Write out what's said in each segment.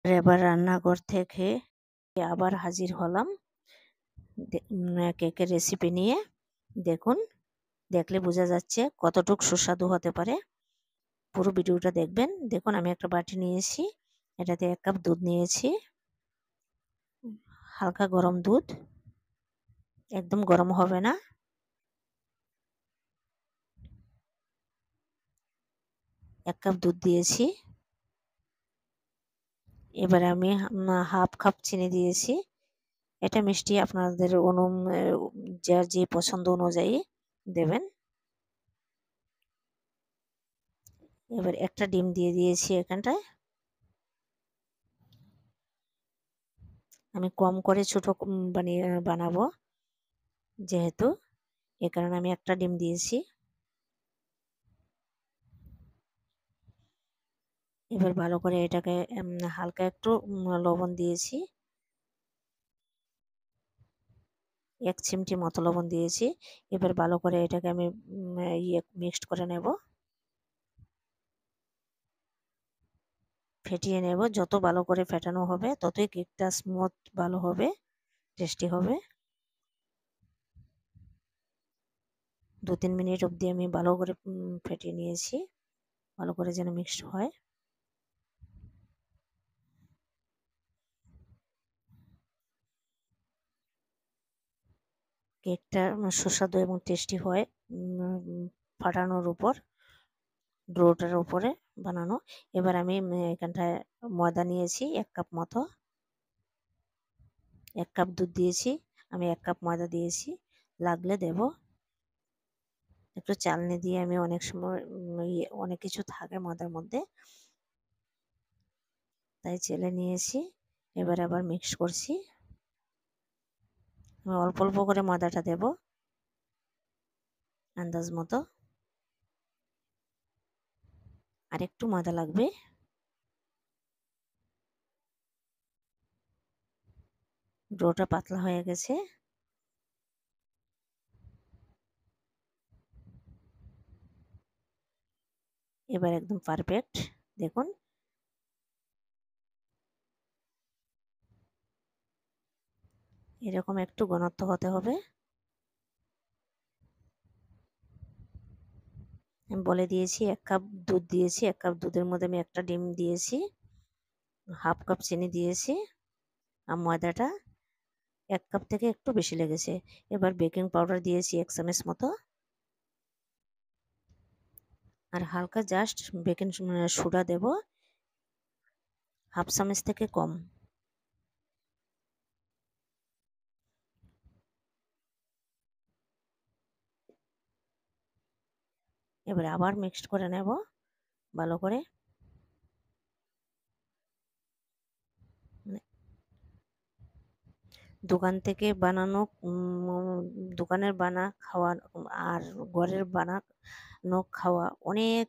এবার রান্নাঘর থেকে আবার হাজির হলাম কেকের রেসিপি নিয়ে। দেখুন, দেখলে বোঝা যাচ্ছে কতটুকু সুস্বাদু হতে পারে। পুরো ভিডিওটা দেখবেন। দেখুন, আমি একটা বাটি নিয়েছি, এটাতে 1 কাপ দুধ নিয়েছি, হালকা গরম দুধ, একদম গরম হবে না। এক কাপ দুধ দিয়েছি। এবার আমি হাফ কাপ চিনি দিয়েছি। এটা মিষ্টি আপনাদের যার যে পছন্দ অনুযায়ী দেবেন। এবার একটা ডিম দিয়ে দিয়েছি এখানটায়। আমি কম করে ছোট বানাবো যেহেতু, এ কারণে আমি একটা ডিম দিয়েছি। এবার ভালো করে এটাকে হালকা একটু লবণ দিয়েছি, 1 চিমটি মতো লবণ দিয়েছি। এবার ভালো করে এটাকে আমি মিক্সড করে নেব, ফেটিয়ে নেব। যত ভালো করে ফেটানো হবে ততই কেকটা স্মুথ ভালো হবে, টেস্টি হবে। 2-3 মিনিট অবধি আমি ভালো করে ফেটিয়ে নিয়েছি, ভালো করে যেন মিক্সড হয়। কেকটা সুস্বাদু এবং টেস্টি হয় ফাটানোর উপর, ডোটার উপরে বানানো। এবার আমি এখানটায় ময়দা নিয়েছি 1 কাপ মতো। 1 কাপ দুধ দিয়েছি, আমি 1 কাপ ময়দা দিয়েছি, লাগলে দেব। একটু চালনি দিয়ে আমি অনেক সময় অনেক কিছু থাকে ময়দার মধ্যে, তাই চেলে নিয়েছি। এবার আবার মিক্স করছি। আমি অল্প অল্প করে ময়দাটা দেব, আন্দাজ মতো। আর একটু ময়দা লাগবে। ডোটা পাতলা হয়ে গেছে। এবার একদম পারফেক্ট। দেখুন, এরকম একটু ঘনত্ব হতে হবে। আমি বলে দিয়েছি 1 কাপ দুধ দিয়েছি, 1 কাপ দুধের মধ্যে আমি একটা ডিম দিয়েছি, হাফ কাপ চিনি দিয়েছি, আর ময়দাটা 1 কাপ থেকে একটু বেশি লেগেছে। এবার বেকিং পাউডার দিয়েছি 1 চামচ মতো, আর হালকা জাস্ট বেকিং সোডা দেব, হাফ চামচ থেকে কম। এবার আবার মিক্সড করে নেব ভালো করে। দোকান থেকে বানানো দোকানের খাওয়া আর ঘরের বানানো খাওয়া অনেক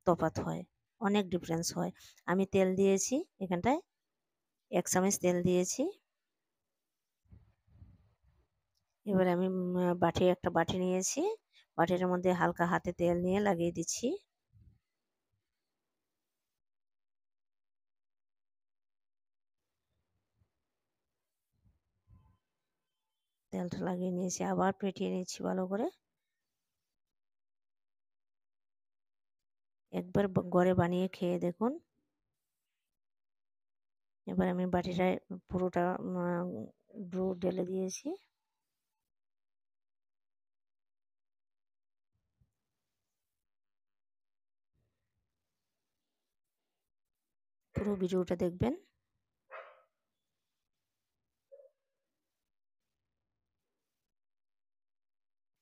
তফাৎ হয়, অনেক ডিফারেন্স হয়। আমি তেল দিয়েছি এখানটায়, 1 চামচ তেল দিয়েছি। এবার আমি একটা বাটি নিয়েছি, বাটির মধ্যে হালকা হাতে তেল নিয়ে লাগিয়ে দিচ্ছি। তেলটা লাগিয়ে নিয়েছি, আবার ফেটিয়ে নিচ্ছি ভালো করে। একবার ঘরে বানিয়ে খেয়ে দেখুন। এবার আমি বাটিটায় পুরোটা ডো ঢেলে দিয়েছি। পুরো ভিডিওটা দেখবেন।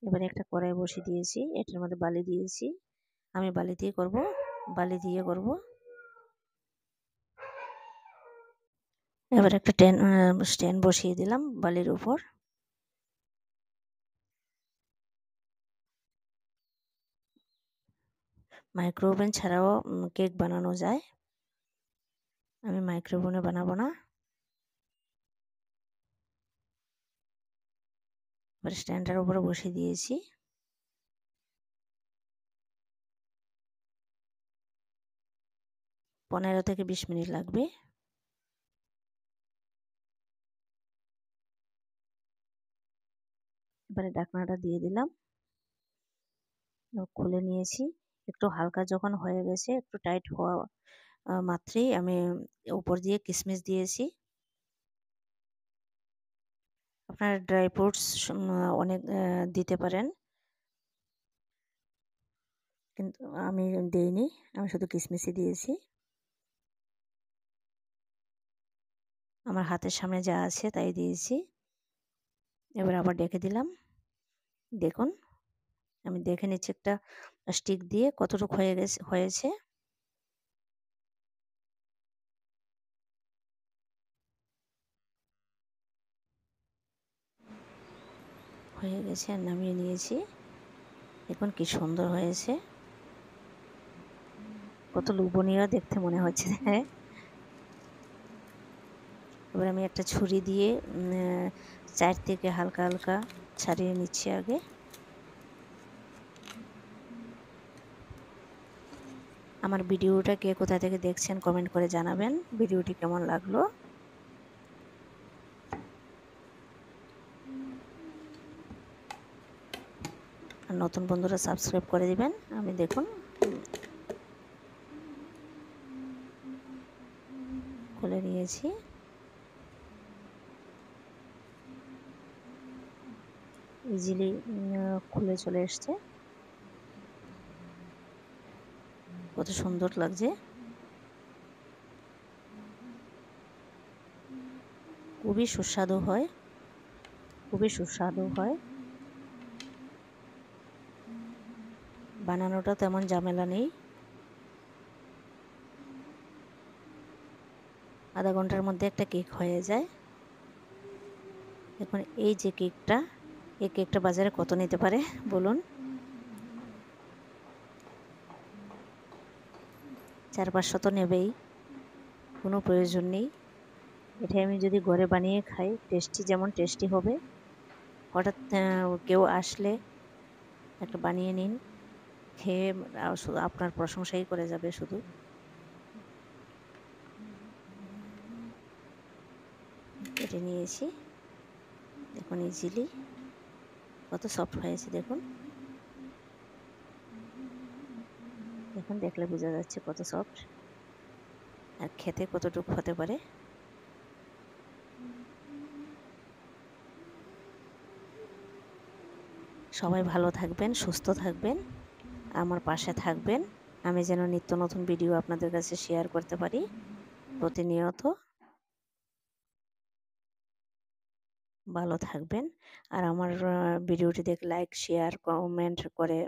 এবারে একটা কড়াই বসিয়ে দিয়েছি, এটার মধ্যে বালি দিয়েছি। আমি বালি দিয়ে করব, বালি দিয়ে করব। এবার একটা স্ট্যান্ড বসিয়ে দিলাম বালির উপর। মাইক্রো ওভেন ছাড়াও কেক বানানো যায়, আমি মাইক্রো ওভেনে বানাবো না। এবার স্ট্যান্ডের উপরে বসিয়ে দিয়েছি। 15 থেকে 20 মিনিট লাগবে। এবারে ঢাকনাটা দিয়ে দিলাম, খুলে নিয়েছি। একটু হালকা যখন হয়ে গেছে, একটু টাইট হওয়া মাত্রই আমি উপর দিয়ে কিশমিশ দিয়েছি। আপনারা ড্রাই ফ্রুটস অনেক দিতে পারেন, কিন্তু আমি দেইনি, আমি শুধু কিশমিশই দিয়েছি। আমার হাতের সামনে যা আছে তাই দিয়েছি। এবার আবার ডেকে দিলাম। দেখুন, আমি দেখে নিচ্ছি একটা স্টিক দিয়ে কতটুকু হয়েছে। হয়ে গেছে, আর নামিয়ে নিয়েছি। দেখুন কি সুন্দর হয়েছে, কত লোভনীয় দেখতে মনে হচ্ছে। হ্যাঁ, এবার আমি একটা ছুরি দিয়ে চারদিকে হালকা হালকা ছাড়িয়ে নিচ্ছি আগে। আমার ভিডিওটা কে কোথা থেকে দেখছেন কমেন্ট করে জানাবেন, ভিডিওটি কেমন লাগলো। আর নতুন বন্ধুরা সাবস্ক্রাইব করে দিবেন। আমি দেখুন খুলে নিয়েছি। ইজিলি খুলে চলে এসছে, কত সুন্দর লাগছে। খুবই সুস্বাদু হয়, খুবই সুস্বাদু হয়। বানানোটা তেমন ঝামেলা নেই, আধা ঘন্টার মধ্যে একটা কেক হয়ে যায়। দেখুন এই যে কেকটা, এই কেকটা বাজারে কত নিতে পারে বলুন? 400-500 তো নেবেই, কোনো প্রয়োজন নেই। এটা আমি যদি ঘরে বানিয়ে খাই, টেস্টি যেমন টেস্টি হবে। হঠাৎ কেউ আসলে একটা বানিয়ে নিন, খেয়ে শুধু আপনার প্রশংসাই করে যাবে শুধু। কেটে নিয়েছি, দেখুন ইজিলি কত সফট হয়েছে। দেখুন দেখুন, দেখলে বোঝা যাচ্ছে কত সফট, আর খেতে কতটুকু হতে পারে। সবাই ভালো থাকবেন, সুস্থ থাকবেন, আমার পাশে থাকবেন, আমি যেন নিত্য নতুন ভিডিও আপনাদের কাছে শেয়ার করতে পারি প্রতিনিয়ত। ভালো থাকবেন, আর আমার ভিডিওটি দেখে লাইক, শেয়ার, কমেন্ট করে